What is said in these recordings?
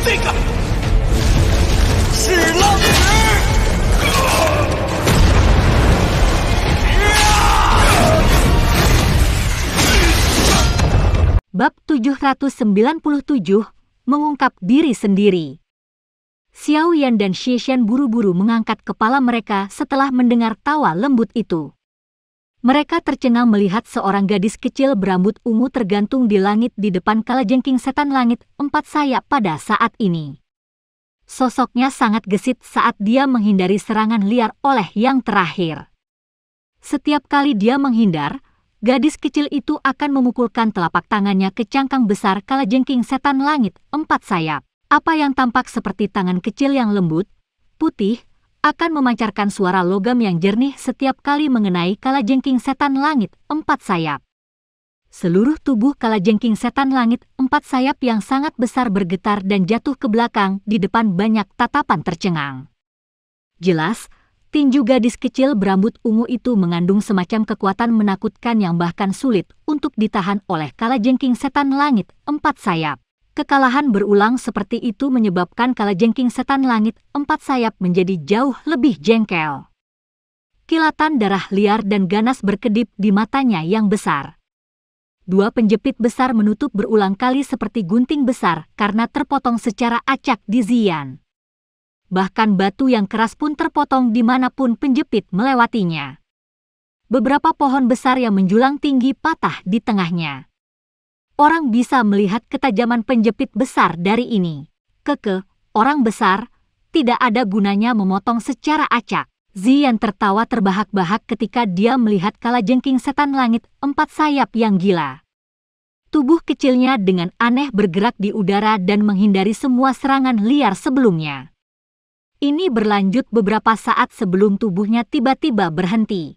这个是浪石。Bab 797 mengungkap diri sendiri. Xiao Yan dan Xie Shan buru-buru mengangkat kepala mereka setelah mendengar tawa lembut itu. Mereka tercengang melihat seorang gadis kecil berambut ungu tergantung di langit di depan kalajengking setan langit 4 sayap pada saat ini. Sosoknya sangat gesit saat dia menghindari serangan liar oleh yang terakhir. Setiap kali dia menghindar, gadis kecil itu akan memukulkan telapak tangannya ke cangkang besar kalajengking setan langit 4 sayap. Apa yang tampak seperti tangan kecil yang lembut, putih, akan memancarkan suara logam yang jernih setiap kali mengenai kalajengking setan langit 4 sayap. Seluruh tubuh kalajengking setan langit 4 sayap yang sangat besar bergetar dan jatuh ke belakang di depan banyak tatapan tercengang. Jelas, tinju gadis kecil berambut ungu itu mengandung semacam kekuatan menakutkan yang bahkan sulit untuk ditahan oleh kalajengking setan langit 4 sayap. Kekalahan berulang seperti itu menyebabkan kalajengking setan langit 4 sayap menjadi jauh lebih jengkel. Kilatan darah liar dan ganas berkedip di matanya yang besar. Dua penjepit besar menutup berulang kali seperti gunting besar karena terpotong secara acak di Ziyan. Bahkan batu yang keras pun terpotong dimanapun penjepit melewatinya. Beberapa pohon besar yang menjulang tinggi patah di tengahnya. Orang bisa melihat ketajaman penjepit besar dari ini. Orang besar, tidak ada gunanya memotong secara acak. Ziyan tertawa terbahak-bahak ketika dia melihat kalajengking setan langit 4 sayap yang gila. Tubuh kecilnya dengan aneh bergerak di udara dan menghindari semua serangan liar sebelumnya. Ini berlanjut beberapa saat sebelum tubuhnya tiba-tiba berhenti.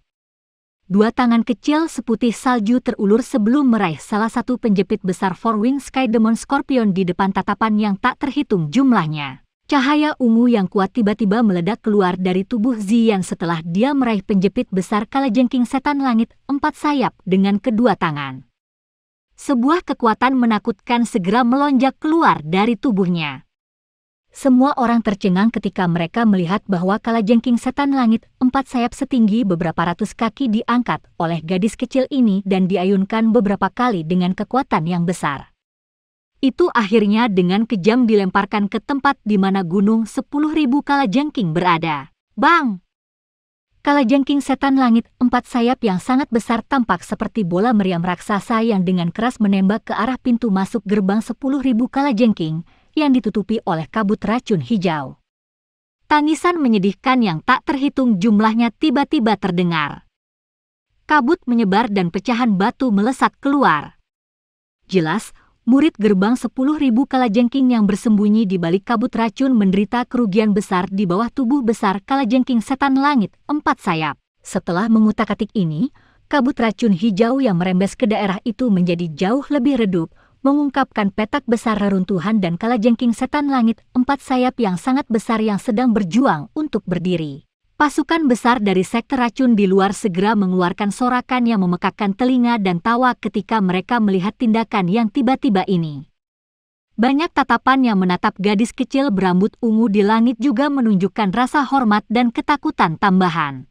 Dua tangan kecil seputih salju terulur sebelum meraih salah satu penjepit besar Four Wing Sky Demon Scorpion di depan tatapan yang tak terhitung jumlahnya. Cahaya ungu yang kuat tiba-tiba meledak keluar dari tubuh Ziyan setelah dia meraih penjepit besar kalajengking setan langit 4 sayap dengan kedua tangan. Sebuah kekuatan menakutkan segera melonjak keluar dari tubuhnya. Semua orang tercengang ketika mereka melihat bahwa kalajengking setan langit 4 sayap setinggi beberapa ratus kaki diangkat oleh gadis kecil ini dan diayunkan beberapa kali dengan kekuatan yang besar. Itu akhirnya dengan kejam dilemparkan ke tempat di mana gunung 10.000 kalajengking berada. Bang! Kalajengking setan langit 4 sayap yang sangat besar tampak seperti bola meriam raksasa yang dengan keras menembak ke arah pintu masuk gerbang 10.000 kalajengking yang ditutupi oleh kabut racun hijau. Tangisan menyedihkan yang tak terhitung jumlahnya tiba-tiba terdengar. Kabut menyebar dan pecahan batu melesat keluar. Jelas, murid gerbang 10.000 kalajengking yang bersembunyi di balik kabut racun menderita kerugian besar di bawah tubuh besar kalajengking setan langit 4 sayap. Setelah mengutak-atik ini, kabut racun hijau yang merembes ke daerah itu menjadi jauh lebih redup, mengungkapkan petak besar reruntuhan dan kalajengking setan langit 4 sayap yang sangat besar yang sedang berjuang untuk berdiri. Pasukan besar dari sekte racun di luar segera mengeluarkan sorakan yang memekakkan telinga dan tawa ketika mereka melihat tindakan yang tiba-tiba ini. Banyak tatapan yang menatap gadis kecil berambut ungu di langit juga menunjukkan rasa hormat dan ketakutan tambahan.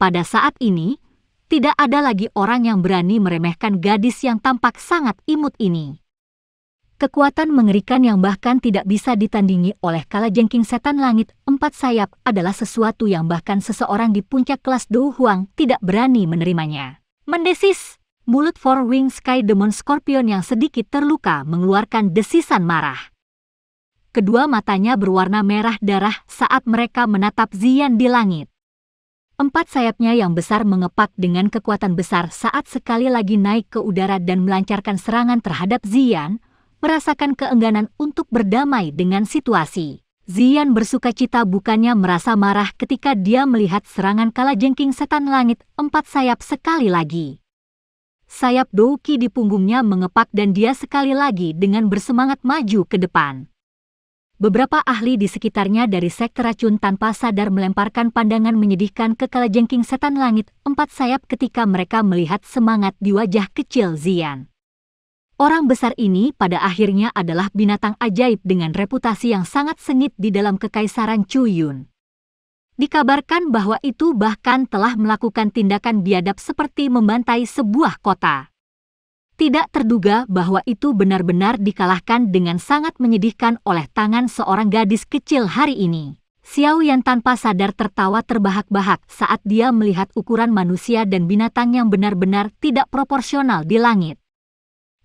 Pada saat ini, tidak ada lagi orang yang berani meremehkan gadis yang tampak sangat imut ini. Kekuatan mengerikan yang bahkan tidak bisa ditandingi oleh kalajengking setan langit 4 sayap adalah sesuatu yang bahkan seseorang di puncak kelas Dou Huang tidak berani menerimanya. Mendesis, mulut Four Wing Sky Demon Scorpion yang sedikit terluka mengeluarkan desisan marah. Kedua matanya berwarna merah darah saat mereka menatap Ziyan di langit. 4 sayapnya yang besar mengepak dengan kekuatan besar saat sekali lagi naik ke udara dan melancarkan serangan terhadap Ziyan, merasakan keengganan untuk berdamai dengan situasi. Ziyan bersukacita bukannya merasa marah ketika dia melihat serangan kalajengking setan langit 4 sayap sekali lagi. Sayap Douki di punggungnya mengepak dan dia sekali lagi dengan bersemangat maju ke depan. Beberapa ahli di sekitarnya dari sekte racun tanpa sadar melemparkan pandangan menyedihkan ke kalajengking setan langit 4 sayap ketika mereka melihat semangat di wajah kecil Ziyan. Orang besar ini pada akhirnya adalah binatang ajaib dengan reputasi yang sangat sengit di dalam Kekaisaran Chuyun. Dikabarkan bahwa itu bahkan telah melakukan tindakan biadab seperti membantai sebuah kota. Tidak terduga bahwa itu benar-benar dikalahkan dengan sangat menyedihkan oleh tangan seorang gadis kecil hari ini. Xiao Yan tanpa sadar tertawa terbahak-bahak saat dia melihat ukuran manusia dan binatang yang benar-benar tidak proporsional di langit.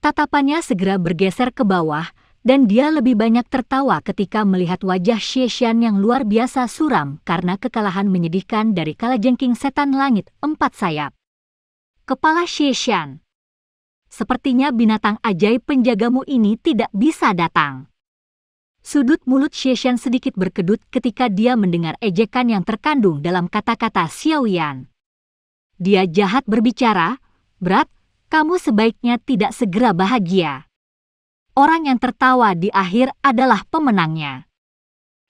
Tatapannya segera bergeser ke bawah, dan dia lebih banyak tertawa ketika melihat wajah Xie Shan yang luar biasa suram karena kekalahan menyedihkan dari kalajengking setan langit 4 sayap. Kepala Xie Shan. Sepertinya binatang ajaib penjagamu ini tidak bisa datang. Sudut mulut Xie Shan sedikit berkedut ketika dia mendengar ejekan yang terkandung dalam kata-kata Xiao Yan. Dia jahat berbicara, "Berat, kamu sebaiknya tidak segera bahagia." Orang yang tertawa di akhir adalah pemenangnya.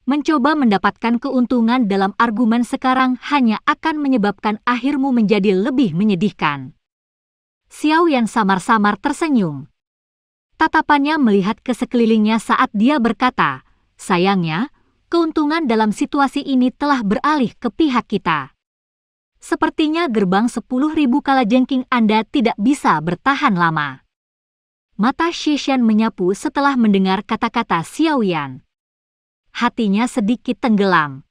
Mencoba mendapatkan keuntungan dalam argumen sekarang hanya akan menyebabkan akhirmu menjadi lebih menyedihkan. Xiao Yan samar-samar tersenyum. Tatapannya melihat ke sekelilingnya saat dia berkata, "Sayangnya, keuntungan dalam situasi ini telah beralih ke pihak kita. Sepertinya gerbang 10.000 kalajengking Anda tidak bisa bertahan lama." Mata Xie Shan menyapu setelah mendengar kata-kata Xiao Yan. Hatinya sedikit tenggelam.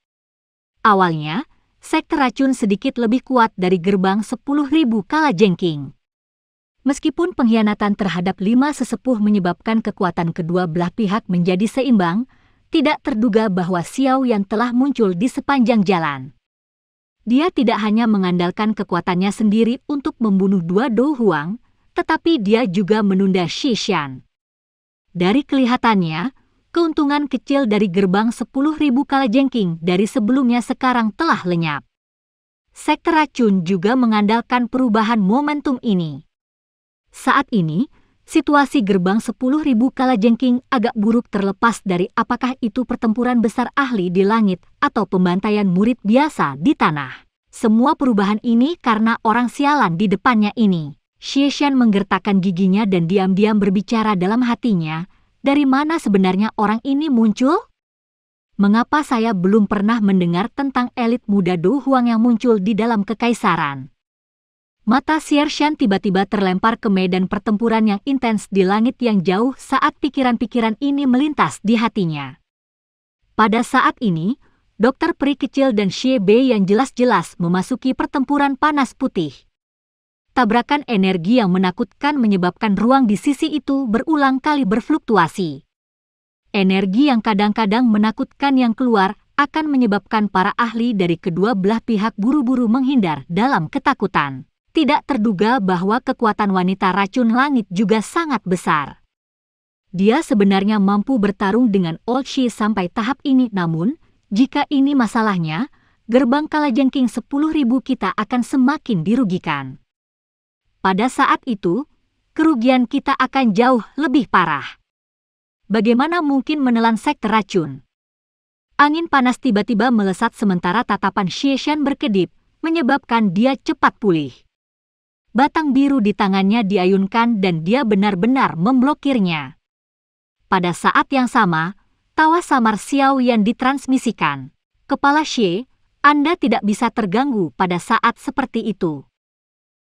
Awalnya, sekte racun sedikit lebih kuat dari gerbang 10.000 kalajengking. Meskipun pengkhianatan terhadap 5 sesepuh menyebabkan kekuatan kedua belah pihak menjadi seimbang, tidak terduga bahwa Xiao Yan telah muncul di sepanjang jalan. Dia tidak hanya mengandalkan kekuatannya sendiri untuk membunuh 2 Do Huang, tetapi dia juga menunda Xie Shan. Dari kelihatannya, keuntungan kecil dari gerbang 10.000 kalajengking dari sebelumnya sekarang telah lenyap. Sekte racun juga mengandalkan perubahan momentum ini. Saat ini, situasi gerbang 10.000 kalajengking agak buruk terlepas dari apakah itu pertempuran besar ahli di langit atau pembantaian murid biasa di tanah. Semua perubahan ini karena orang sialan di depannya ini. Xie Shan menggertakkan giginya dan diam-diam berbicara dalam hatinya, dari mana sebenarnya orang ini muncul? Mengapa saya belum pernah mendengar tentang elit muda Do Huang yang muncul di dalam kekaisaran? Mata Xie Shan tiba-tiba terlempar ke medan pertempuran yang intens di langit yang jauh saat pikiran-pikiran ini melintas di hatinya. Pada saat ini, Dokter Peri kecil dan Xie Bei yang jelas-jelas memasuki pertempuran panas putih. Tabrakan energi yang menakutkan menyebabkan ruang di sisi itu berulang kali berfluktuasi. Energi yang kadang-kadang menakutkan yang keluar akan menyebabkan para ahli dari kedua belah pihak buru-buru menghindar dalam ketakutan. Tidak terduga bahwa kekuatan wanita racun langit juga sangat besar. Dia sebenarnya mampu bertarung dengan Old Shi sampai tahap ini, namun, jika ini masalahnya, gerbang kalajengking 10.000 kita akan semakin dirugikan. Pada saat itu, kerugian kita akan jauh lebih parah. Bagaimana mungkin menelan sekte racun? Angin panas tiba-tiba melesat sementara tatapan Xie Shan berkedip, menyebabkan dia cepat pulih. Batang biru di tangannya diayunkan dan dia benar-benar memblokirnya. Pada saat yang sama, tawa samar Xiao Yan ditransmisikan. "Kepala Xie, Anda tidak bisa terganggu pada saat seperti itu.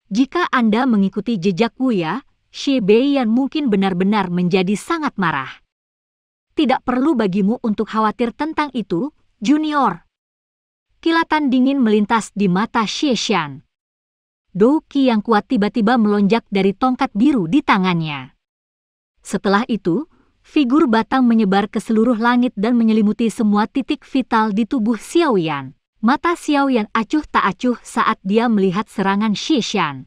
Jika Anda mengikuti jejak Wuya, Xie Bei Yan mungkin benar-benar menjadi sangat marah. Tidak perlu bagimu untuk khawatir tentang itu, Junior." Kilatan dingin melintas di mata Xie Shan. Do Qi yang kuat tiba-tiba melonjak dari tongkat biru di tangannya. Setelah itu, figur batang menyebar ke seluruh langit dan menyelimuti semua titik vital di tubuh Xiao Yan. Mata Xiao Yan acuh tak acuh saat dia melihat serangan Xie Shan.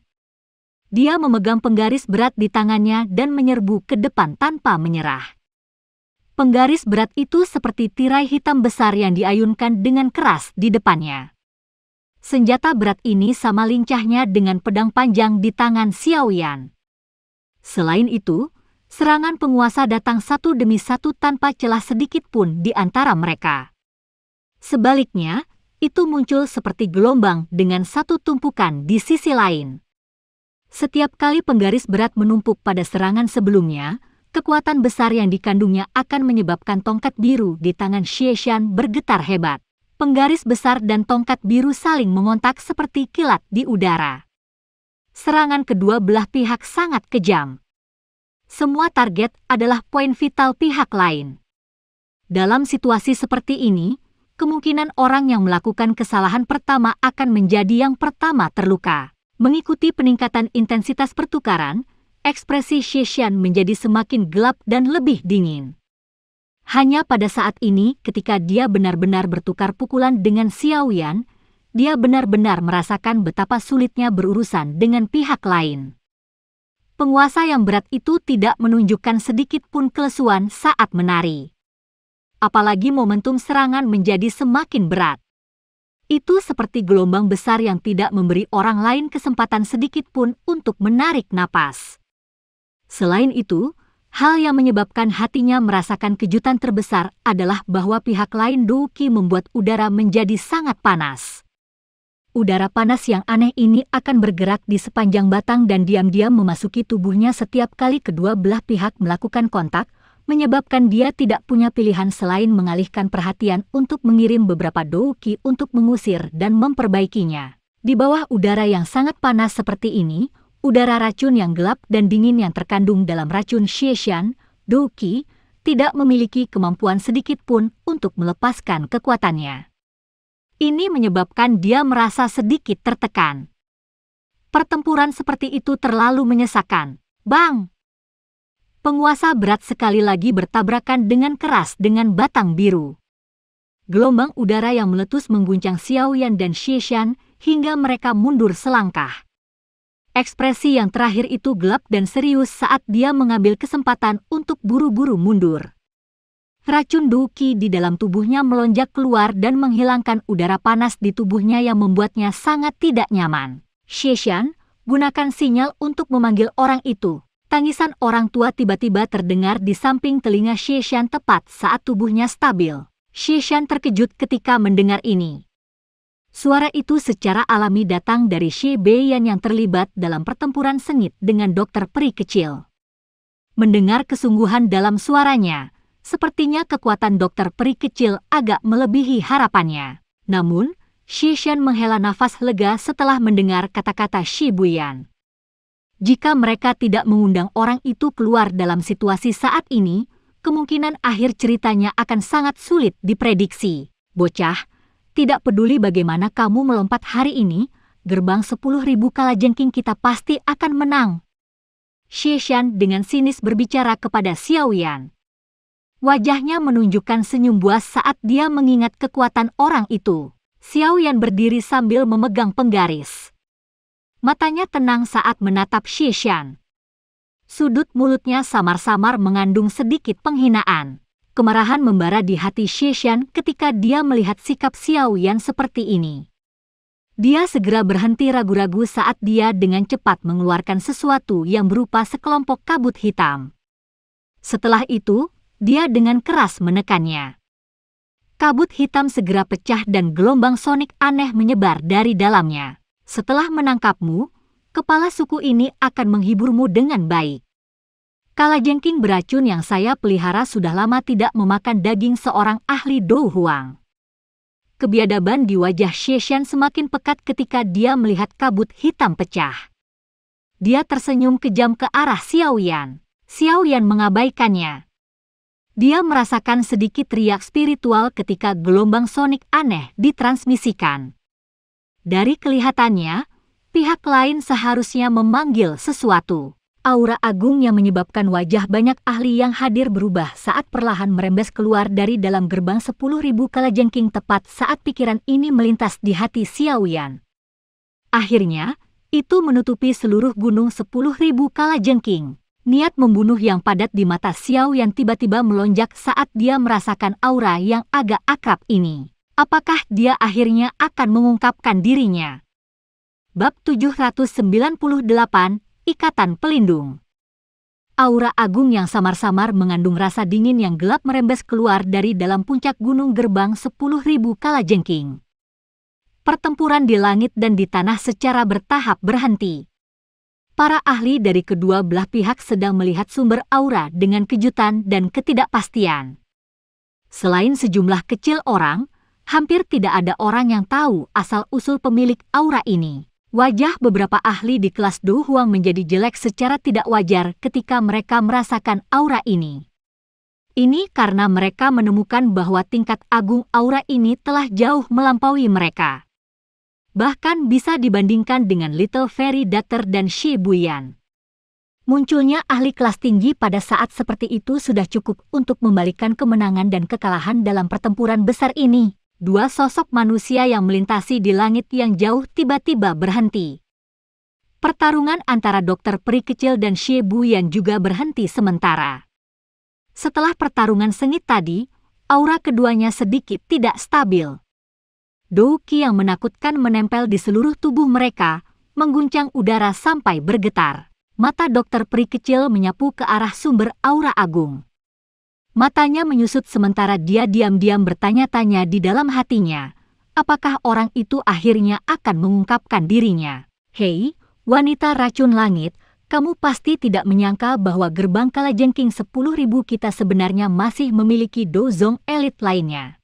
Dia memegang penggaris berat di tangannya dan menyerbu ke depan tanpa menyerah. Penggaris berat itu seperti tirai hitam besar yang diayunkan dengan keras di depannya. Senjata berat ini sama lincahnya dengan pedang panjang di tangan Xiao Yan. Selain itu, serangan penguasa datang satu demi satu tanpa celah sedikit pun di antara mereka. Sebaliknya, itu muncul seperti gelombang dengan satu tumpukan di sisi lain. Setiap kali penggaris berat menumpuk pada serangan sebelumnya, kekuatan besar yang dikandungnya akan menyebabkan tongkat biru di tangan Xieshan bergetar hebat. Penggaris besar dan tongkat biru saling mengontak seperti kilat di udara. Serangan kedua belah pihak sangat kejam. Semua target adalah poin vital pihak lain. Dalam situasi seperti ini, kemungkinan orang yang melakukan kesalahan pertama akan menjadi yang pertama terluka. Mengikuti peningkatan intensitas pertukaran, ekspresi Xieshan menjadi semakin gelap dan lebih dingin. Hanya pada saat ini ketika dia benar-benar bertukar pukulan dengan Xiao Yan, dia benar-benar merasakan betapa sulitnya berurusan dengan pihak lain. Penguasa yang berat itu tidak menunjukkan sedikit pun kelesuan saat menari. Apalagi momentum serangan menjadi semakin berat. Itu seperti gelombang besar yang tidak memberi orang lain kesempatan sedikit pun untuk menarik napas. Selain itu, hal yang menyebabkan hatinya merasakan kejutan terbesar adalah bahwa pihak lain Dou Qi membuat udara menjadi sangat panas. Udara panas yang aneh ini akan bergerak di sepanjang batang dan diam-diam memasuki tubuhnya setiap kali kedua belah pihak melakukan kontak, menyebabkan dia tidak punya pilihan selain mengalihkan perhatian untuk mengirim beberapa Dou Qi untuk mengusir dan memperbaikinya. Di bawah udara yang sangat panas seperti ini, udara racun yang gelap dan dingin yang terkandung dalam racun Xieshan, Dou Qi, tidak memiliki kemampuan sedikit pun untuk melepaskan kekuatannya. Ini menyebabkan dia merasa sedikit tertekan. Pertempuran seperti itu terlalu menyesakan. Bang! Penguasa berat sekali lagi bertabrakan dengan keras dengan batang biru. Gelombang udara yang meletus mengguncang Xiao Yan dan Xieshan hingga mereka mundur selangkah. Ekspresi yang terakhir itu gelap dan serius saat dia mengambil kesempatan untuk buru-buru mundur. Racun Dou Qi di dalam tubuhnya melonjak keluar dan menghilangkan udara panas di tubuhnya yang membuatnya sangat tidak nyaman. Xieshan, gunakan sinyal untuk memanggil orang itu. Tangisan orang tua tiba-tiba terdengar di samping telinga Xieshan tepat saat tubuhnya stabil. Xieshan terkejut ketika mendengar ini. Suara itu secara alami datang dari Xie Beiyan yang terlibat dalam pertempuran sengit dengan dokter peri kecil. Mendengar kesungguhan dalam suaranya, sepertinya kekuatan dokter peri kecil agak melebihi harapannya. Namun, Xieshan menghela nafas lega setelah mendengar kata-kata Xie Beiyan. Jika mereka tidak mengundang orang itu keluar dalam situasi saat ini, kemungkinan akhir ceritanya akan sangat sulit diprediksi. Bocah, tidak peduli bagaimana kamu melompat hari ini, gerbang 10.000 kalajengking kita pasti akan menang. Xieshan dengan sinis berbicara kepada Xiao Yan. Wajahnya menunjukkan senyum buas saat dia mengingat kekuatan orang itu. Xiao Yan berdiri sambil memegang penggaris. Matanya tenang saat menatap Xieshan. Sudut mulutnya samar-samar mengandung sedikit penghinaan. Kemarahan membara di hati Xieshan ketika dia melihat sikap Xiao Yan seperti ini. Dia segera berhenti ragu-ragu saat dia dengan cepat mengeluarkan sesuatu yang berupa sekelompok kabut hitam. Setelah itu, dia dengan keras menekannya. Kabut hitam segera pecah dan gelombang sonik aneh menyebar dari dalamnya. Setelah menangkapmu, kepala suku ini akan menghiburmu dengan baik. Kalajengking beracun yang saya pelihara sudah lama tidak memakan daging seorang ahli Dou Huang. Kebiadaban di wajah Xieshan semakin pekat ketika dia melihat kabut hitam pecah. Dia tersenyum kejam ke arah Xiao Yan. Xiao Yan mengabaikannya. Dia merasakan sedikit riak spiritual ketika gelombang sonik aneh ditransmisikan. Dari kelihatannya, pihak lain seharusnya memanggil sesuatu. Aura agung yang menyebabkan wajah banyak ahli yang hadir berubah saat perlahan merembes keluar dari dalam gerbang 10.000 kalajengking tepat saat pikiran ini melintas di hati Xiao Yan. Akhirnya, itu menutupi seluruh gunung 10.000 kalajengking. Niat membunuh yang padat di mata Xiao Yan tiba-tiba melonjak saat dia merasakan aura yang agak akrab ini. Apakah dia akhirnya akan mengungkapkan dirinya? Bab 798, Ikatan Pelindung. Aura agung yang samar-samar mengandung rasa dingin yang gelap merembes keluar dari dalam puncak gunung gerbang 10.000 kalajengking. Pertempuran di langit dan di tanah secara bertahap berhenti. Para ahli dari kedua belah pihak sedang melihat sumber aura dengan kejutan dan ketidakpastian. Selain sejumlah kecil orang, hampir tidak ada orang yang tahu asal-usul pemilik aura ini. Wajah beberapa ahli di kelas Do Huang menjadi jelek secara tidak wajar ketika mereka merasakan aura ini. Ini karena mereka menemukan bahwa tingkat agung aura ini telah jauh melampaui mereka. Bahkan bisa dibandingkan dengan Little Fairy Doctor dan Shi Buyan. Munculnya ahli kelas tinggi pada saat seperti itu sudah cukup untuk membalikan kemenangan dan kekalahan dalam pertempuran besar ini. Dua sosok manusia yang melintasi di langit yang jauh tiba-tiba berhenti. Pertarungan antara Dokter Peri Kecil dan Shi Buyan juga berhenti sementara. Setelah pertarungan sengit tadi, aura keduanya sedikit tidak stabil. Douqi yang menakutkan menempel di seluruh tubuh mereka, mengguncang udara sampai bergetar. Mata Dokter Peri Kecil menyapu ke arah sumber aura agung. Matanya menyusut sementara dia diam-diam bertanya-tanya di dalam hatinya, apakah orang itu akhirnya akan mengungkapkan dirinya. Hei, wanita racun langit, kamu pasti tidak menyangka bahwa gerbang Kalajengking 10.000 kita sebenarnya masih memiliki dozong elit lainnya.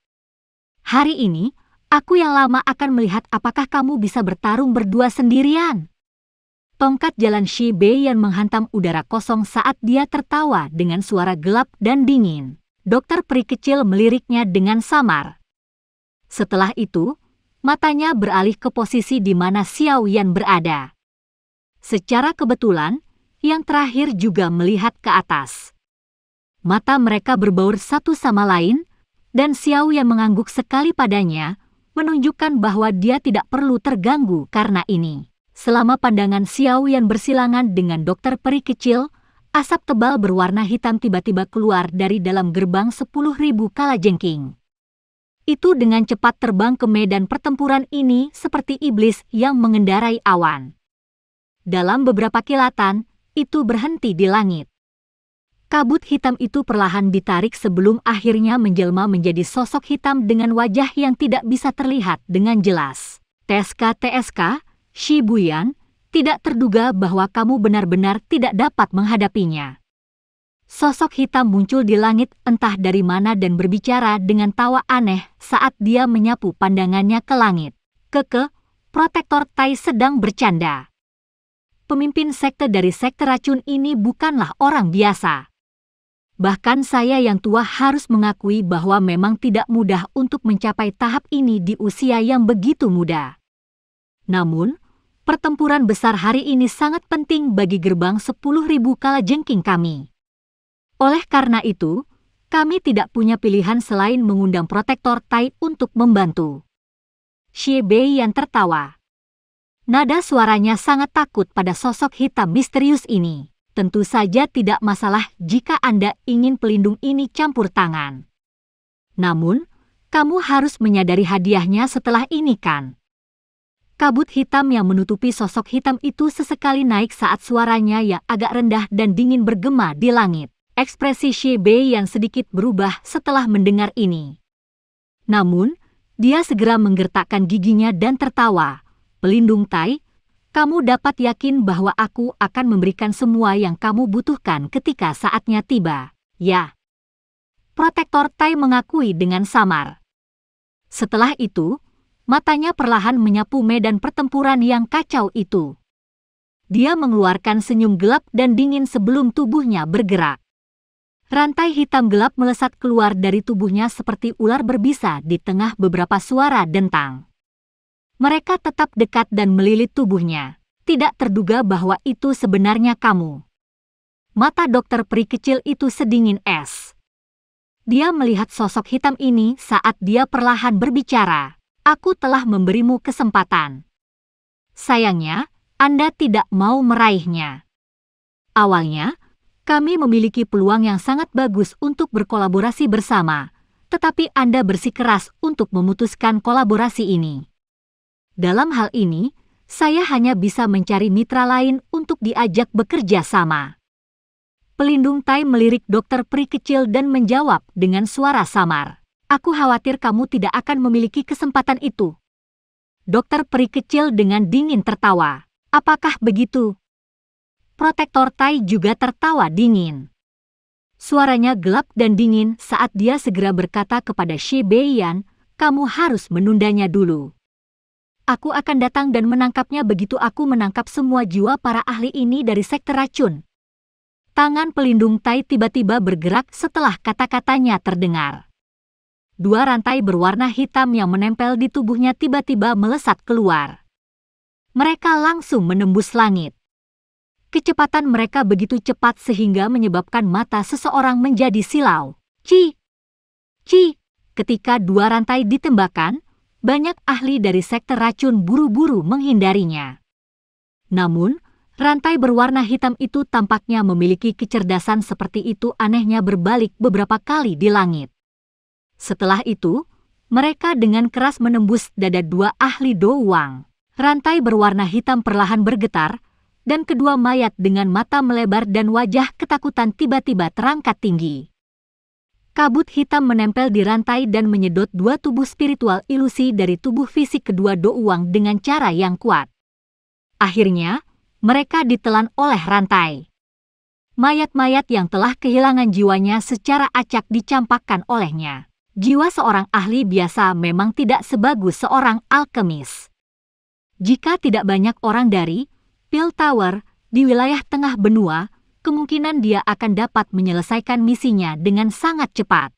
Hari ini, aku yang lama akan melihat apakah kamu bisa bertarung berdua sendirian. Tongkat jalan Shi Beiyan menghantam udara kosong saat dia tertawa dengan suara gelap dan dingin. Dokter Peri Kecil meliriknya dengan samar. Setelah itu, matanya beralih ke posisi di mana Xiao Yan berada. Secara kebetulan, yang terakhir juga melihat ke atas. Mata mereka berbaur satu sama lain, dan Xiao Yan mengangguk sekali padanya, menunjukkan bahwa dia tidak perlu terganggu karena ini. Selama pandangan Xiao Yan bersilangan dengan Dokter Peri Kecil, asap tebal berwarna hitam tiba-tiba keluar dari dalam gerbang 10.000 Kalajengking. Itu dengan cepat terbang ke medan pertempuran ini seperti iblis yang mengendarai awan. Dalam beberapa kilatan, itu berhenti di langit. Kabut hitam itu perlahan ditarik sebelum akhirnya menjelma menjadi sosok hitam dengan wajah yang tidak bisa terlihat dengan jelas. TSK, Shi Buyan, tidak terduga bahwa kamu benar-benar tidak dapat menghadapinya. Sosok hitam muncul di langit entah dari mana dan berbicara dengan tawa aneh saat dia menyapu pandangannya ke langit. Protektor Tai sedang bercanda. Pemimpin sekte dari sekte racun ini bukanlah orang biasa. Bahkan saya yang tua harus mengakui bahwa memang tidak mudah untuk mencapai tahap ini di usia yang begitu muda. Namun, pertempuran besar hari ini sangat penting bagi gerbang 10.000 Kalajengking kami. Oleh karena itu, kami tidak punya pilihan selain mengundang Protektor Tai untuk membantu. Shi Beiyan tertawa. Nada suaranya sangat takut pada sosok hitam misterius ini. Tentu saja tidak masalah jika Anda ingin pelindung ini campur tangan. Namun, kamu harus menyadari hadiahnya setelah ini kan? Kabut hitam yang menutupi sosok hitam itu sesekali naik saat suaranya yang agak rendah dan dingin bergema di langit. Ekspresi Shi Beiyan sedikit berubah setelah mendengar ini. Namun, dia segera menggertakkan giginya dan tertawa. Pelindung Tai, kamu dapat yakin bahwa aku akan memberikan semua yang kamu butuhkan ketika saatnya tiba. Ya. Protektor Tai mengakui dengan samar. Setelah itu, matanya perlahan menyapu medan pertempuran yang kacau itu. Dia mengeluarkan senyum gelap dan dingin sebelum tubuhnya bergerak. Rantai hitam gelap melesat keluar dari tubuhnya seperti ular berbisa di tengah beberapa suara dentang. Mereka tetap dekat dan melilit tubuhnya. Tidak terduga bahwa itu sebenarnya kamu. Mata Dokter Peri Kecil itu sedingin es. Dia melihat sosok hitam ini saat dia perlahan berbicara. Aku telah memberimu kesempatan. Sayangnya, Anda tidak mau meraihnya. Awalnya, kami memiliki peluang yang sangat bagus untuk berkolaborasi bersama, tetapi Anda bersikeras untuk memutuskan kolaborasi ini. Dalam hal ini, saya hanya bisa mencari mitra lain untuk diajak bekerja sama. Pelindung Tai melirik Dokter Peri Kecil dan menjawab dengan suara samar. Aku khawatir kamu tidak akan memiliki kesempatan itu. Dokter Peri Kecil dengan dingin tertawa. Apakah begitu? Protektor Tai juga tertawa dingin. Suaranya gelap dan dingin saat dia segera berkata kepada Shi Beiyan, "Kamu harus menundanya dulu. Aku akan datang dan menangkapnya begitu aku menangkap semua jiwa para ahli ini dari sekte racun." Tangan pelindung Tai tiba-tiba bergerak setelah kata-katanya terdengar. Dua rantai berwarna hitam yang menempel di tubuhnya tiba-tiba melesat keluar. Mereka langsung menembus langit. Kecepatan mereka begitu cepat sehingga menyebabkan mata seseorang menjadi silau. Ci! Ci! Ketika dua rantai ditembakkan, banyak ahli dari sekte racun buru-buru menghindarinya. Namun, rantai berwarna hitam itu tampaknya memiliki kecerdasan seperti itu anehnya berbalik beberapa kali di langit. Setelah itu, mereka dengan keras menembus dada dua ahli Do Wang. Rantai berwarna hitam perlahan bergetar, dan kedua mayat dengan mata melebar dan wajah ketakutan tiba-tiba terangkat tinggi. Kabut hitam menempel di rantai dan menyedot dua tubuh spiritual ilusi dari tubuh fisik kedua Do Wang dengan cara yang kuat. Akhirnya, mereka ditelan oleh rantai. Mayat-mayat yang telah kehilangan jiwanya secara acak dicampakkan olehnya. Jiwa seorang ahli biasa memang tidak sebagus seorang alkemis. Jika tidak banyak orang dari Pil Tower di wilayah tengah benua, kemungkinan dia akan dapat menyelesaikan misinya dengan sangat cepat.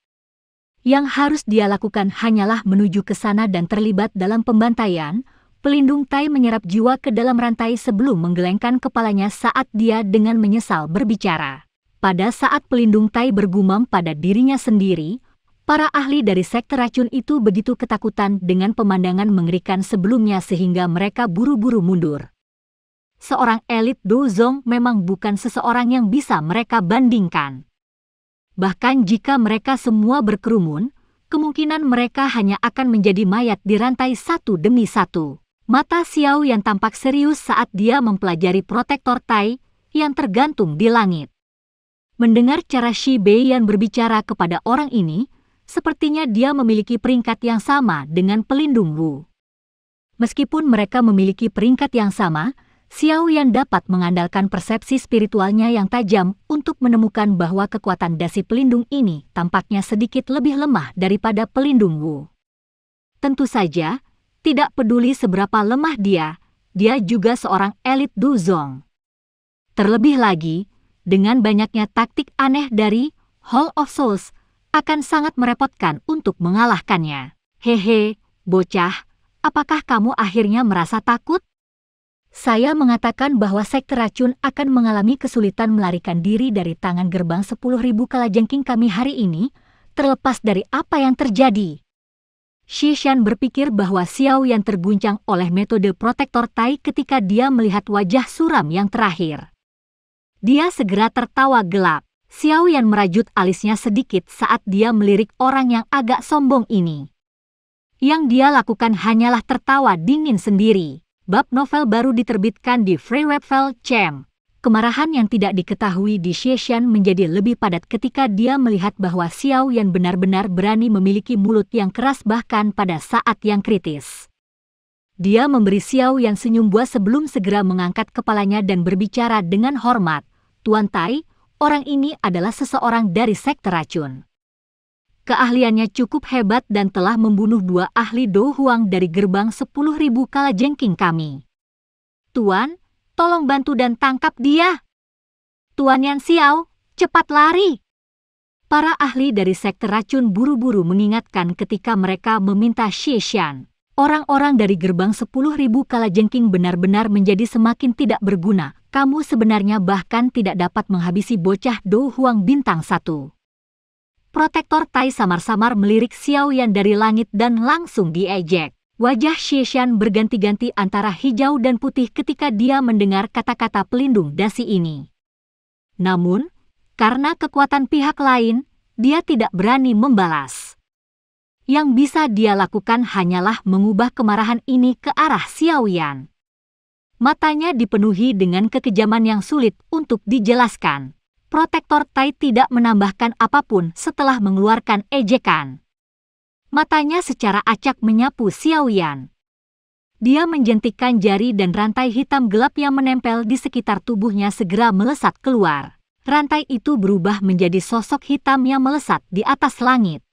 Yang harus dia lakukan hanyalah menuju ke sana dan terlibat dalam pembantaian. Pelindung Tai menyerap jiwa ke dalam rantai sebelum menggelengkan kepalanya saat dia dengan menyesal berbicara. Pada saat pelindung Tai bergumam pada dirinya sendiri, para ahli dari sekte racun itu begitu ketakutan dengan pemandangan mengerikan sebelumnya sehingga mereka buru-buru mundur. Seorang elit Dozong memang bukan seseorang yang bisa mereka bandingkan. Bahkan jika mereka semua berkerumun, kemungkinan mereka hanya akan menjadi mayat di rantai satu demi satu. Mata Xiao yang tampak serius saat dia mempelajari protektor Tai yang tergantung di langit. Mendengar cara Shi Beiyan berbicara kepada orang ini, sepertinya dia memiliki peringkat yang sama dengan pelindung Wu. Meskipun mereka memiliki peringkat yang sama, Xiao Yan dapat mengandalkan persepsi spiritualnya yang tajam untuk menemukan bahwa kekuatan dasi pelindung ini tampaknya sedikit lebih lemah daripada pelindung Wu. Tentu saja, tidak peduli seberapa lemah dia juga seorang elit Duzong. Terlebih lagi, dengan banyaknya taktik aneh dari Hall of Souls, akan sangat merepotkan untuk mengalahkannya. Hehe, bocah, apakah kamu akhirnya merasa takut? Saya mengatakan bahwa sekte racun akan mengalami kesulitan melarikan diri dari tangan gerbang 10.000 kalajengking kami hari ini, terlepas dari apa yang terjadi. Shi Shan berpikir bahwa Xiao Yan terguncang oleh metode protektor Tai ketika dia melihat wajah suram yang terakhir. Dia segera tertawa gelap. Xiao Yan merajut alisnya sedikit saat dia melirik orang yang agak sombong ini. Yang dia lakukan hanyalah tertawa dingin sendiri. Bab novel baru diterbitkan di Freewebfell Chem. Kemarahan yang tidak diketahui di Shi Shan menjadi lebih padat ketika dia melihat bahwa Xiao Yan benar-benar berani memiliki mulut yang keras bahkan pada saat yang kritis. Dia memberi Xiao Yan senyum buas sebelum segera mengangkat kepalanya dan berbicara dengan hormat. Tuan Tai, orang ini adalah seseorang dari sekte racun. Keahliannya cukup hebat dan telah membunuh 2 ahli Do Huang dari gerbang 10.000 kalajengking kami. Tuan, tolong bantu dan tangkap dia. Tuan Yan Xiao, cepat lari. Para ahli dari sekte racun buru-buru mengingatkan ketika mereka meminta Shi Shan. Orang-orang dari gerbang 10.000 kalajengking benar-benar menjadi semakin tidak berguna. Kamu sebenarnya bahkan tidak dapat menghabisi bocah Do Huang bintang 1. Protektor Tai samar-samar melirik Xiao Yan dari langit dan langsung diejek. Wajah Shi Shan berganti-ganti antara hijau dan putih ketika dia mendengar kata-kata pelindung dasi ini. Namun, karena kekuatan pihak lain, dia tidak berani membalas. Yang bisa dia lakukan hanyalah mengubah kemarahan ini ke arah Xiao Yan. Matanya dipenuhi dengan kekejaman yang sulit untuk dijelaskan. Protektor Tai tidak menambahkan apapun setelah mengeluarkan ejekan. Matanya secara acak menyapu Xiao Yan. Dia menjentikkan jari dan rantai hitam gelap yang menempel di sekitar tubuhnya segera melesat keluar. Rantai itu berubah menjadi sosok hitam yang melesat di atas langit.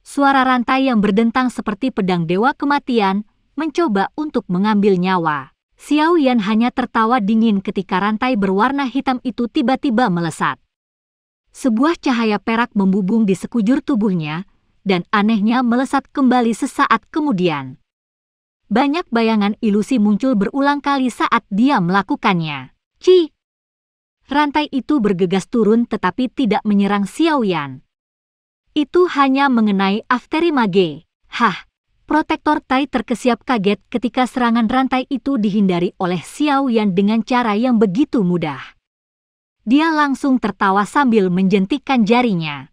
Suara rantai yang berdentang seperti pedang dewa kematian mencoba untuk mengambil nyawa. Xiao Yan hanya tertawa dingin ketika rantai berwarna hitam itu tiba-tiba melesat. Sebuah cahaya perak membubung di sekujur tubuhnya, dan anehnya melesat kembali sesaat kemudian. Banyak bayangan ilusi muncul berulang kali saat dia melakukannya. Ci! Rantai itu bergegas turun tetapi tidak menyerang Xiao Yan. Itu hanya mengenai Afteri Mage. Hah! Protektor Tai terkesiap kaget ketika serangan rantai itu dihindari oleh Xiao Yan dengan cara yang begitu mudah. Dia langsung tertawa sambil menjentikkan jarinya.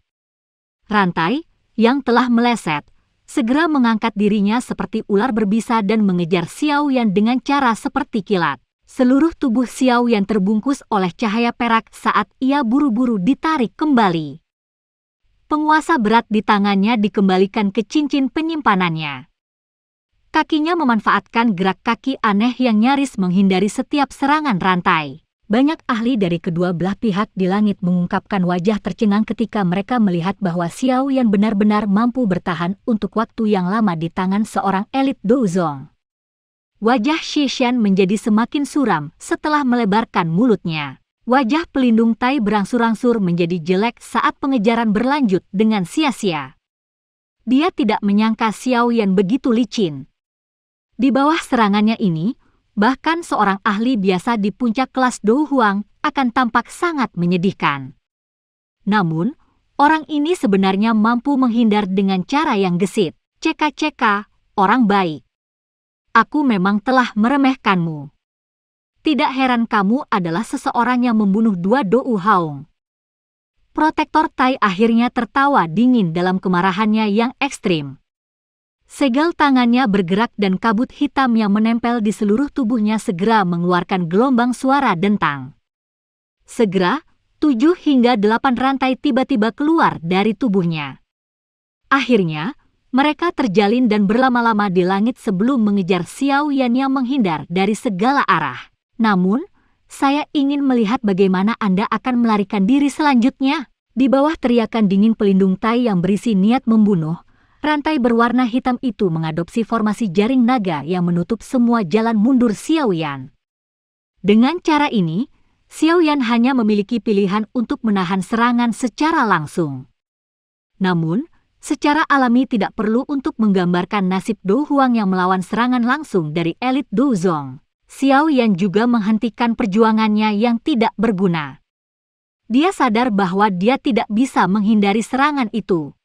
Rantai, yang telah meleset, segera mengangkat dirinya seperti ular berbisa dan mengejar Xiao Yan dengan cara seperti kilat. Seluruh tubuh Xiao Yan terbungkus oleh cahaya perak saat ia buru-buru ditarik kembali. Penguasa berat di tangannya dikembalikan ke cincin penyimpanannya. Kakinya memanfaatkan gerak kaki aneh yang nyaris menghindari setiap serangan rantai. Banyak ahli dari kedua belah pihak di langit mengungkapkan wajah tercengang ketika mereka melihat bahwa Xiao Yan benar-benar mampu bertahan untuk waktu yang lama di tangan seorang elit Douzong. Wajah Xishan menjadi semakin suram setelah melebarkan mulutnya. Wajah pelindung Tai berangsur-angsur menjadi jelek saat pengejaran berlanjut dengan sia-sia. Dia tidak menyangka Xiao Yan begitu licin. Di bawah serangannya ini, bahkan seorang ahli biasa di puncak kelas Dou Huang akan tampak sangat menyedihkan. Namun, orang ini sebenarnya mampu menghindar dengan cara yang gesit. Ceka-ceka, orang baik. Aku memang telah meremehkanmu. Tidak heran kamu adalah seseorang yang membunuh dua Dou Haung. Protektor Tai akhirnya tertawa dingin dalam kemarahannya yang ekstrim. Segel tangannya bergerak dan kabut hitam yang menempel di seluruh tubuhnya segera mengeluarkan gelombang suara dentang. Segera, 7 hingga 8 rantai tiba-tiba keluar dari tubuhnya. Akhirnya, mereka terjalin dan berlama-lama di langit sebelum mengejar Xiao Yan yang menghindar dari segala arah. Namun, saya ingin melihat bagaimana Anda akan melarikan diri selanjutnya. Di bawah teriakan dingin pelindung Tai yang berisi niat membunuh, rantai berwarna hitam itu mengadopsi formasi jaring naga yang menutup semua jalan mundur Xiao Yan. Dengan cara ini, Xiao Yan hanya memiliki pilihan untuk menahan serangan secara langsung. Namun, secara alami tidak perlu untuk menggambarkan nasib Dou Huang yang melawan serangan langsung dari elit Douzong. Xiao Yan juga menghentikan perjuangannya yang tidak berguna. Dia sadar bahwa dia tidak bisa menghindari serangan itu.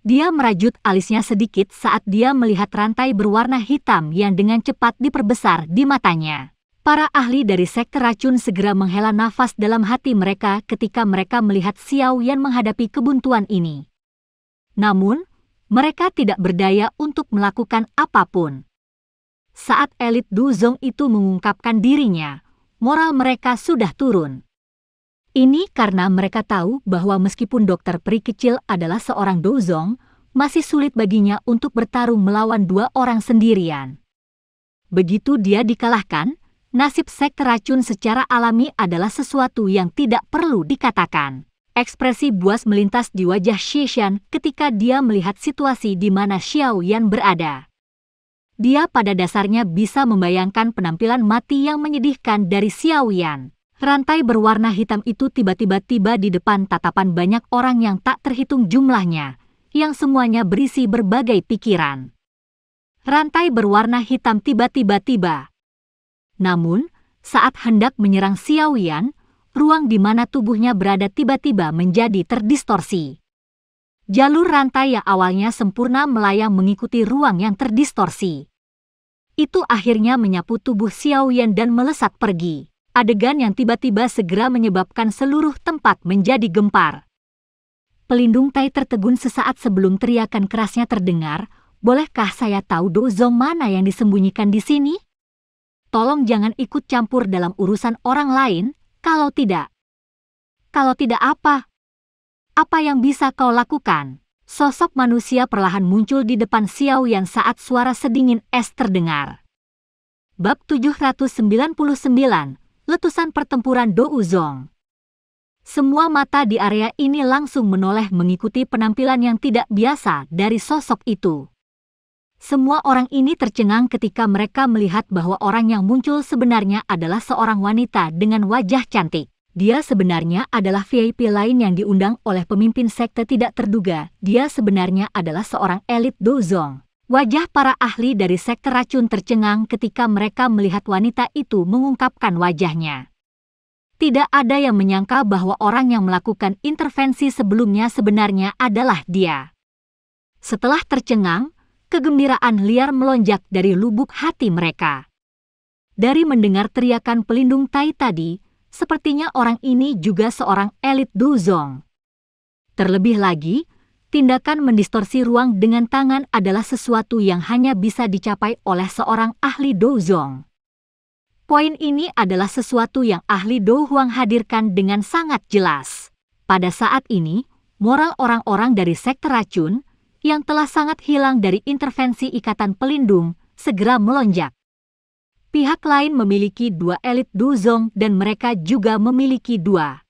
Dia merajut alisnya sedikit saat dia melihat rantai berwarna hitam yang dengan cepat diperbesar di matanya. Para ahli dari sekte racun segera menghela nafas dalam hati mereka ketika mereka melihat Xiao Yan menghadapi kebuntuan ini. Namun, mereka tidak berdaya untuk melakukan apapun. Saat elit Douzong itu mengungkapkan dirinya, moral mereka sudah turun. Ini karena mereka tahu bahwa meskipun dokter peri kecil adalah seorang Douzong, masih sulit baginya untuk bertarung melawan dua orang sendirian. Begitu dia dikalahkan, nasib sekte racun secara alami adalah sesuatu yang tidak perlu dikatakan. Ekspresi buas melintas di wajah Xishan ketika dia melihat situasi di mana Xiao Yan berada. Dia pada dasarnya bisa membayangkan penampilan mati yang menyedihkan dari Xiao Yan. Rantai berwarna hitam itu tiba-tiba tiba di depan tatapan banyak orang yang tak terhitung jumlahnya, yang semuanya berisi berbagai pikiran. Rantai berwarna hitam tiba-tiba tiba. Namun, saat hendak menyerang Xiao Yan, ruang di mana tubuhnya berada tiba-tiba menjadi terdistorsi. Jalur rantai yang awalnya sempurna melayang mengikuti ruang yang terdistorsi. Itu akhirnya menyapu tubuh Xiao Yan dan melesat pergi. Adegan yang tiba-tiba segera menyebabkan seluruh tempat menjadi gempar. Pelindung Tai tertegun sesaat sebelum teriakan kerasnya terdengar, "Bolehkah saya tahu Douzong mana yang disembunyikan di sini? Tolong jangan ikut campur dalam urusan orang lain, kalau tidak." "Kalau tidak apa? Apa yang bisa kau lakukan?" Sosok manusia perlahan muncul di depan Xiao Yan saat suara sedingin es terdengar. Bab 799, Letusan Pertempuran Douzong. Semua mata di area ini langsung menoleh mengikuti penampilan yang tidak biasa dari sosok itu. Semua orang ini tercengang ketika mereka melihat bahwa orang yang muncul sebenarnya adalah seorang wanita dengan wajah cantik. Dia sebenarnya adalah VIP lain yang diundang oleh pemimpin sekte tidak terduga. Dia sebenarnya adalah seorang elit Douzong. Wajah para ahli dari sekte racun tercengang ketika mereka melihat wanita itu mengungkapkan wajahnya. Tidak ada yang menyangka bahwa orang yang melakukan intervensi sebelumnya sebenarnya adalah dia. Setelah tercengang, kegembiraan liar melonjak dari lubuk hati mereka. Dari mendengar teriakan pelindung Tai tadi, sepertinya orang ini juga seorang elit Douzong. Terlebih lagi, tindakan mendistorsi ruang dengan tangan adalah sesuatu yang hanya bisa dicapai oleh seorang ahli Douzong. Poin ini adalah sesuatu yang ahli Do Huang hadirkan dengan sangat jelas. Pada saat ini, moral orang-orang dari sekte racun yang telah sangat hilang dari intervensi ikatan pelindung segera melonjak. Pihak lain memiliki 2 elit Douzong dan mereka juga memiliki 2.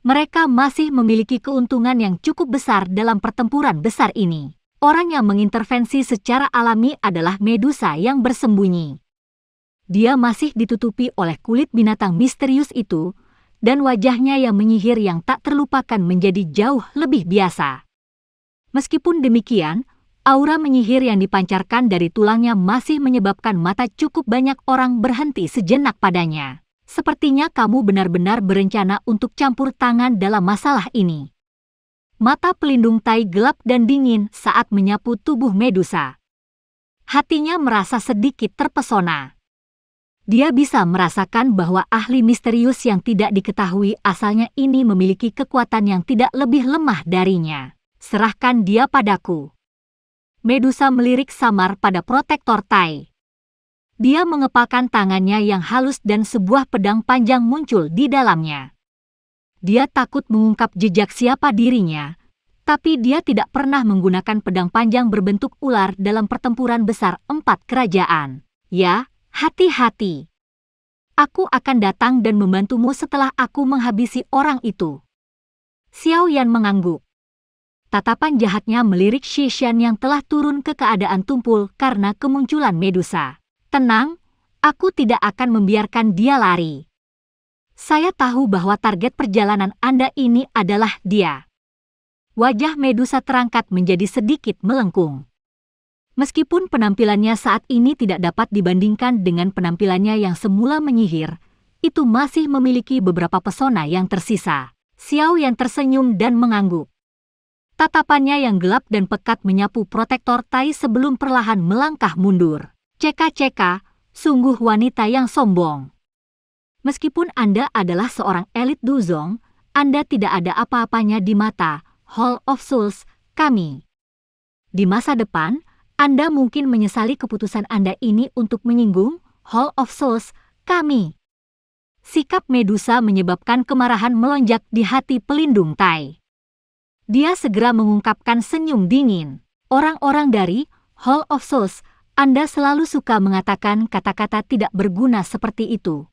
Mereka masih memiliki keuntungan yang cukup besar dalam pertempuran besar ini. Orang yang mengintervensi secara alami adalah Medusa yang bersembunyi. Dia masih ditutupi oleh kulit binatang misterius itu, dan wajahnya yang menyihir yang tak terlupakan menjadi jauh lebih biasa. Meskipun demikian, aura menyihir yang dipancarkan dari tulangnya masih menyebabkan mata cukup banyak orang berhenti sejenak padanya. Sepertinya kamu benar-benar berencana untuk campur tangan dalam masalah ini. Mata pelindung Tai gelap dan dingin saat menyapu tubuh Medusa. Hatinya merasa sedikit terpesona. Dia bisa merasakan bahwa ahli misterius yang tidak diketahui asalnya ini memiliki kekuatan yang tidak lebih lemah darinya. Serahkan dia padaku. Medusa melirik samar pada protektor Tai. Dia mengepalkan tangannya yang halus dan sebuah pedang panjang muncul di dalamnya. Dia takut mengungkap jejak siapa dirinya, tapi dia tidak pernah menggunakan pedang panjang berbentuk ular dalam pertempuran besar 4 kerajaan. Ya, hati-hati. Aku akan datang dan membantumu setelah aku menghabisi orang itu. Xiao Yan mengangguk. Tatapan jahatnya melirik Shishan yang telah turun ke keadaan tumpul karena kemunculan Medusa. Tenang, aku tidak akan membiarkan dia lari. Saya tahu bahwa target perjalanan Anda ini adalah dia. Wajah Medusa terangkat menjadi sedikit melengkung. Meskipun penampilannya saat ini tidak dapat dibandingkan dengan penampilannya yang semula menyihir, itu masih memiliki beberapa pesona yang tersisa. Xiao Yan tersenyum dan mengangguk. Tatapannya yang gelap dan pekat menyapu protektor Tai sebelum perlahan melangkah mundur. Ceka-ceka, sungguh wanita yang sombong. Meskipun Anda adalah seorang elit Douzong, Anda tidak ada apa-apanya di mata Hall of Souls kami. Di masa depan, Anda mungkin menyesali keputusan Anda ini untuk menyinggung Hall of Souls kami. Sikap Medusa menyebabkan kemarahan melonjak di hati pelindung Tai. Dia segera mengungkapkan senyum dingin. Orang-orang dari Hall of Souls, Anda selalu suka mengatakan kata-kata tidak berguna seperti itu.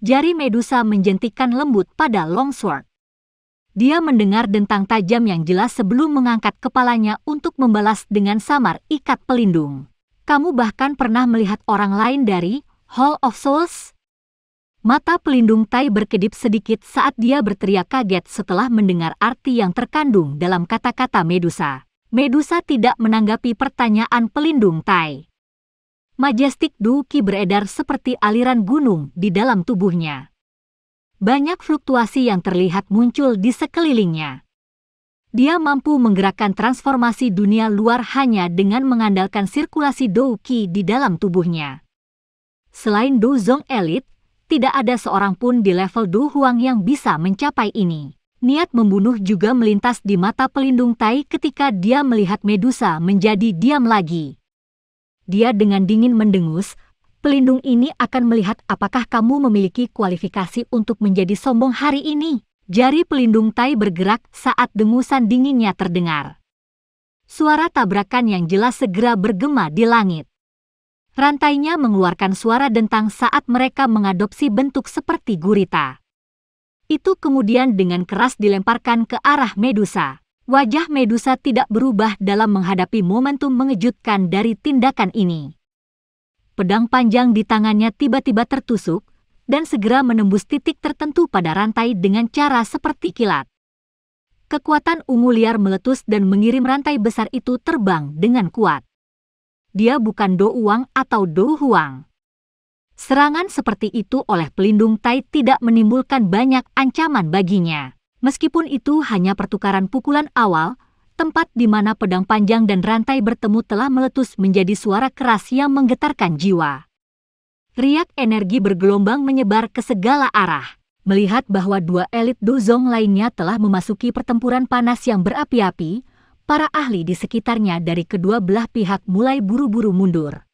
Jari Medusa menjentikkan lembut pada longsword. Dia mendengar dentang tajam yang jelas sebelum mengangkat kepalanya untuk membalas dengan samar ikat pelindung. Kamu bahkan pernah melihat orang lain dari Hall of Souls? Mata pelindung Tai berkedip sedikit saat dia berteriak kaget setelah mendengar arti yang terkandung dalam kata-kata Medusa. Medusa tidak menanggapi pertanyaan pelindung Tai. Majestic Du Qi beredar seperti aliran gunung di dalam tubuhnya. Banyak fluktuasi yang terlihat muncul di sekelilingnya. Dia mampu menggerakkan transformasi dunia luar hanya dengan mengandalkan sirkulasi Do Qi di dalam tubuhnya. Selain Douzong Elite, tidak ada seorang pun di level Do Huang yang bisa mencapai ini. Niat membunuh juga melintas di mata pelindung Tai ketika dia melihat Medusa menjadi diam lagi. Dia dengan dingin mendengus, pelindung ini akan melihat apakah kamu memiliki kualifikasi untuk menjadi sombong hari ini. Jari pelindung Tai bergerak saat dengusan dinginnya terdengar. Suara tabrakan yang jelas segera bergema di langit. Rantainya mengeluarkan suara dentang saat mereka mengadopsi bentuk seperti gurita. Itu kemudian dengan keras dilemparkan ke arah Medusa. Wajah Medusa tidak berubah dalam menghadapi momentum mengejutkan dari tindakan ini. Pedang panjang di tangannya tiba-tiba tertusuk dan segera menembus titik tertentu pada rantai dengan cara seperti kilat. Kekuatan ungu liar meletus dan mengirim rantai besar itu terbang dengan kuat. Dia bukan Do Uang atau Do Huang. Serangan seperti itu oleh pelindung Tai tidak menimbulkan banyak ancaman baginya. Meskipun itu hanya pertukaran pukulan awal, tempat di mana pedang panjang dan rantai bertemu telah meletus menjadi suara keras yang menggetarkan jiwa. Riak energi bergelombang menyebar ke segala arah. Melihat bahwa dua elit Dozong lainnya telah memasuki pertempuran panas yang berapi-api, para ahli di sekitarnya dari kedua belah pihak mulai buru-buru mundur.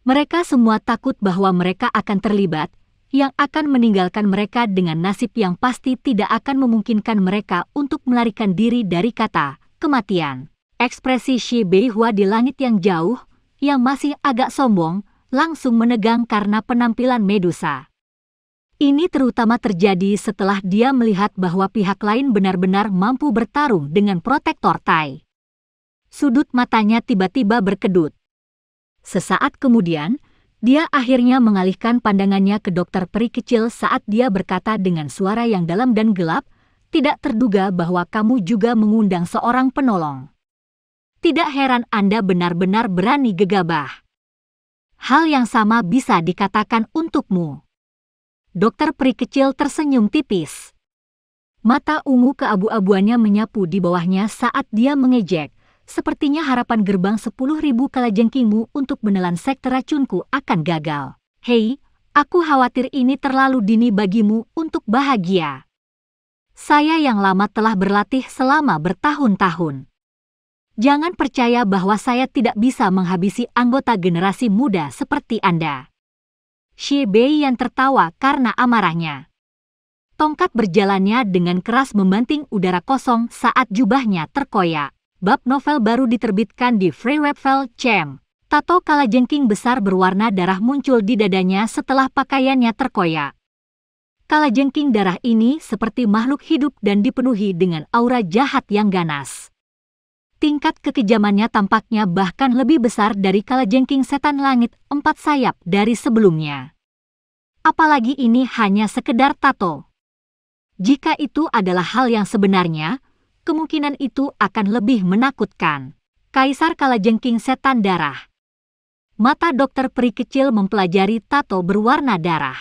Mereka semua takut bahwa mereka akan terlibat, yang akan meninggalkan mereka dengan nasib yang pasti tidak akan memungkinkan mereka untuk melarikan diri dari kata kematian. Ekspresi Shi Beihua di langit yang jauh, yang masih agak sombong, langsung menegang karena penampilan Medusa. Ini terutama terjadi setelah dia melihat bahwa pihak lain benar-benar mampu bertarung dengan protektor Tai. Sudut matanya tiba-tiba berkedut. Sesaat kemudian, dia akhirnya mengalihkan pandangannya ke dokter peri kecil saat dia berkata dengan suara yang dalam dan gelap, "Tidak terduga bahwa kamu juga mengundang seorang penolong. Tidak heran Anda benar-benar berani gegabah. Hal yang sama bisa dikatakan untukmu." Dokter peri kecil tersenyum tipis. Mata ungu keabu-abuannya menyapu di bawahnya saat dia mengejek. Sepertinya harapan gerbang 10.000 kalajengkingmu untuk menelan sekte racunku akan gagal. Hei, aku khawatir ini terlalu dini bagimu untuk bahagia. Saya yang lama telah berlatih selama bertahun-tahun. Jangan percaya bahwa saya tidak bisa menghabisi anggota generasi muda seperti Anda. Shi Bei yang tertawa karena amarahnya. Tongkat berjalannya dengan keras membanting udara kosong saat jubahnya terkoyak. Bab novel baru diterbitkan di Freewebvel Cem. Tato kalajengking besar berwarna darah muncul di dadanya setelah pakaiannya terkoyak. Kalajengking darah ini seperti makhluk hidup dan dipenuhi dengan aura jahat yang ganas. Tingkat kekejamannya tampaknya bahkan lebih besar dari kalajengking setan langit 4 sayap dari sebelumnya. Apalagi ini hanya sekedar tato. Jika itu adalah hal yang sebenarnya, kemungkinan itu akan lebih menakutkan. Kaisar kalajengking setan darah. Mata dokter peri kecil mempelajari tato berwarna darah.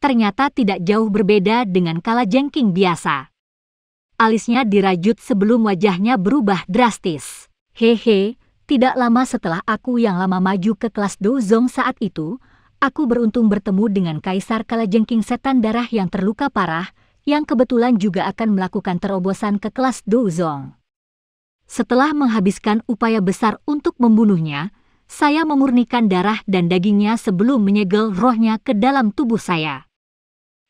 Ternyata tidak jauh berbeda dengan kalajengking biasa. Alisnya dirajut sebelum wajahnya berubah drastis. Hehe, tidak lama setelah aku yang lama maju ke kelas Dozong saat itu, aku beruntung bertemu dengan Kaisar Kalajengking Setan Darah yang terluka parah, yang kebetulan juga akan melakukan terobosan ke kelas Dozong. Setelah menghabiskan upaya besar untuk membunuhnya, saya memurnikan darah dan dagingnya sebelum menyegel rohnya ke dalam tubuh saya.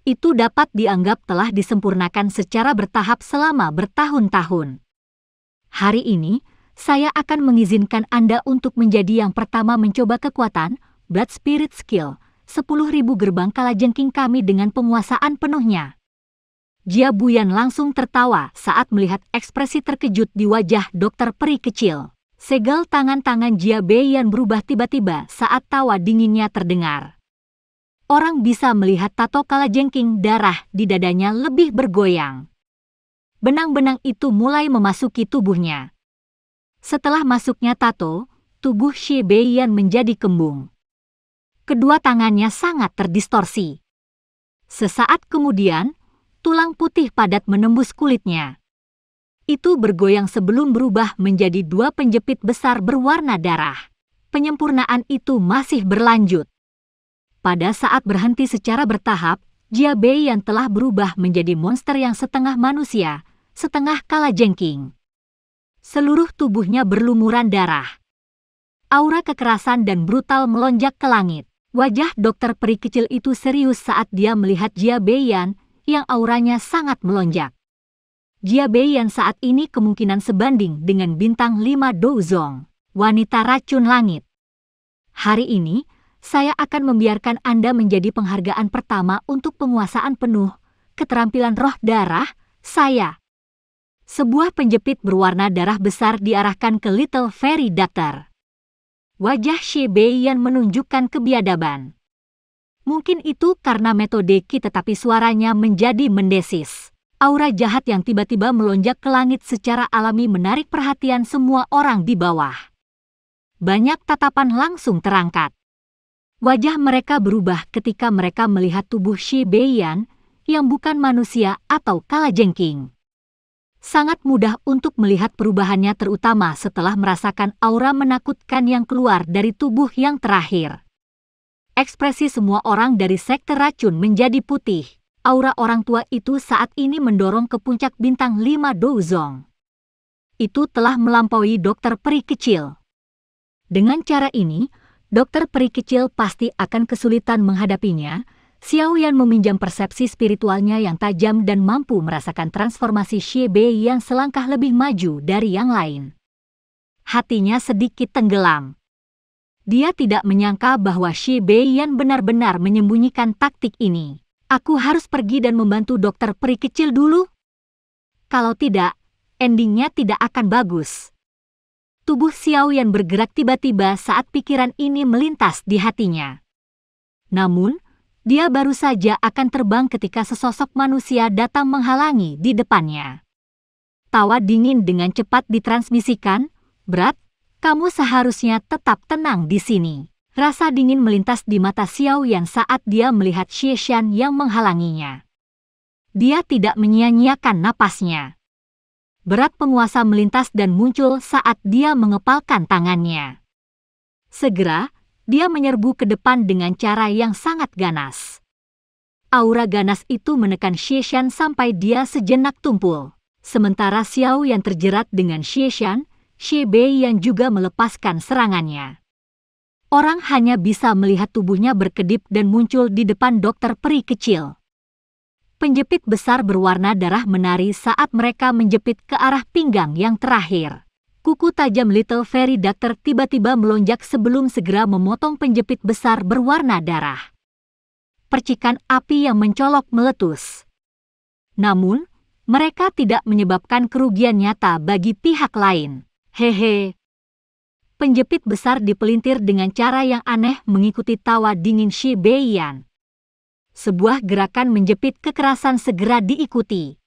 Itu dapat dianggap telah disempurnakan secara bertahap selama bertahun-tahun. Hari ini, saya akan mengizinkan Anda untuk menjadi yang pertama mencoba kekuatan Blood Spirit Skill 10.000 gerbang kalajengking kami dengan penguasaan penuhnya. Jia Buyan langsung tertawa saat melihat ekspresi terkejut di wajah dokter peri kecil. Segel tangan-tangan Jia Buyan berubah tiba-tiba saat tawa dinginnya terdengar. Orang bisa melihat tato kalajengking darah di dadanya lebih bergoyang. Benang-benang itu mulai memasuki tubuhnya. Setelah masuknya tato, tubuh Shi Beiyan menjadi kembung. Kedua tangannya sangat terdistorsi. Sesaat kemudian, tulang putih padat menembus kulitnya. Itu bergoyang sebelum berubah menjadi dua penjepit besar berwarna darah. Penyempurnaan itu masih berlanjut. Pada saat berhenti secara bertahap, Jia Beiyan telah berubah menjadi monster yang setengah manusia, setengah kalajengking. Seluruh tubuhnya berlumuran darah. Aura kekerasan dan brutal melonjak ke langit. Wajah dokter peri kecil itu serius saat dia melihat Jia Beiyan yang auranya sangat melonjak. Jia Beiyan saat ini kemungkinan sebanding dengan bintang 5 Dozong, wanita racun langit. Hari ini, saya akan membiarkan Anda menjadi penghargaan pertama untuk penguasaan penuh keterampilan roh darah saya. Sebuah penjepit berwarna darah besar diarahkan ke Little Fairy Doctor. Wajah Shi Beiyan menunjukkan kebiadaban. Mungkin itu karena metode Qi, tetapi suaranya menjadi mendesis. Aura jahat yang tiba-tiba melonjak ke langit secara alami menarik perhatian semua orang di bawah. Banyak tatapan langsung terangkat. Wajah mereka berubah ketika mereka melihat tubuh Shi Beiyan yang bukan manusia atau kalajengking. Sangat mudah untuk melihat perubahannya, terutama setelah merasakan aura menakutkan yang keluar dari tubuh yang terakhir. Ekspresi semua orang dari sekte racun menjadi putih. Aura orang tua itu saat ini mendorong ke puncak bintang 5 Douzong. Itu telah melampaui dokter peri kecil. Dengan cara ini, dokter peri kecil pasti akan kesulitan menghadapinya. Xiao Yan meminjam persepsi spiritualnya yang tajam dan mampu merasakan transformasi Shi Bei yang selangkah lebih maju dari yang lain. Hatinya sedikit tenggelam. Dia tidak menyangka bahwa Shi Bei Yan benar-benar menyembunyikan taktik ini. Aku harus pergi dan membantu dokter peri kecil dulu. Kalau tidak, endingnya tidak akan bagus. Tubuh Xiao Yan bergerak tiba-tiba saat pikiran ini melintas di hatinya. Namun, dia baru saja akan terbang ketika sesosok manusia datang menghalangi di depannya. Tawa dingin dengan cepat ditransmisikan, "Berat, kamu seharusnya tetap tenang di sini." Rasa dingin melintas di mata Xiao Yan saat dia melihat Xie Shan yang menghalanginya. Dia tidak menyia-nyiakan napasnya. Berat penguasa melintas dan muncul saat dia mengepalkan tangannya. Segera, dia menyerbu ke depan dengan cara yang sangat ganas. Aura ganas itu menekan Xie Shan sampai dia sejenak tumpul. Sementara Xiao yang terjerat dengan Xie Shan, Shi Bei yang juga melepaskan serangannya. Orang hanya bisa melihat tubuhnya berkedip dan muncul di depan dokter peri kecil. Penjepit besar berwarna darah menari saat mereka menjepit ke arah pinggang yang terakhir. Kuku tajam Little Fairy Doctor tiba-tiba melonjak sebelum segera memotong penjepit besar berwarna darah. Percikan api yang mencolok meletus. Namun, mereka tidak menyebabkan kerugian nyata bagi pihak lain. Hehe. Penjepit besar dipelintir dengan cara yang aneh mengikuti tawa dingin Shi Beiyan. Sebuah gerakan menjepit kekerasan segera diikuti.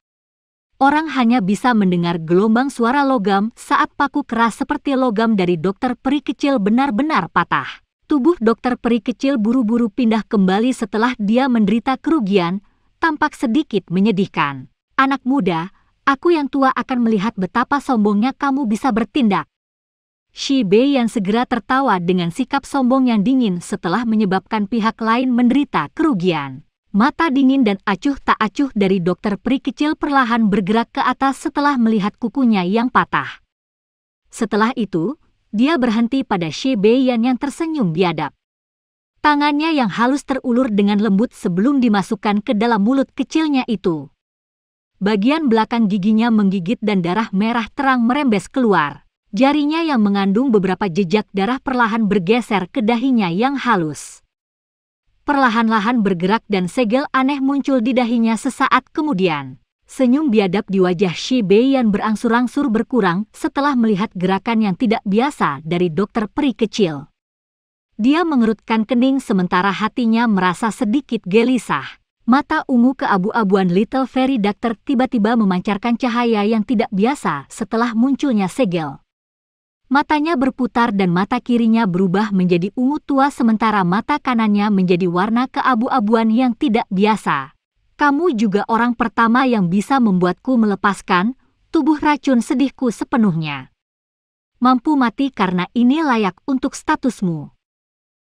Orang hanya bisa mendengar gelombang suara logam saat paku keras seperti logam dari dokter peri kecil benar-benar patah. Tubuh dokter peri kecil buru-buru pindah kembali setelah dia menderita kerugian, tampak sedikit menyedihkan. "Anak muda, aku yang tua akan melihat betapa sombongnya kamu bisa bertindak." Shi Bei yang segera tertawa dengan sikap sombong yang dingin setelah menyebabkan pihak lain menderita kerugian. Mata dingin dan acuh tak acuh dari dokter peri kecil perlahan bergerak ke atas setelah melihat kukunya yang patah. Setelah itu, dia berhenti pada Shi Beiyan yang tersenyum biadab. Tangannya yang halus terulur dengan lembut sebelum dimasukkan ke dalam mulut kecilnya itu. Bagian belakang giginya menggigit dan darah merah terang merembes keluar. Jarinya yang mengandung beberapa jejak darah perlahan bergeser ke dahinya yang halus. Perlahan-lahan bergerak dan segel aneh muncul di dahinya sesaat kemudian. Senyum biadab di wajah Shi Beiyan berangsur-angsur berkurang setelah melihat gerakan yang tidak biasa dari dokter peri kecil. Dia mengerutkan kening sementara hatinya merasa sedikit gelisah. Mata ungu keabu-abuan Little Fairy Doctor tiba-tiba memancarkan cahaya yang tidak biasa setelah munculnya segel. Matanya berputar dan mata kirinya berubah menjadi ungu tua sementara mata kanannya menjadi warna keabu-abuan yang tidak biasa. "Kamu juga orang pertama yang bisa membuatku melepaskan tubuh racun sedihku sepenuhnya. Mampu mati karena ini layak untuk statusmu."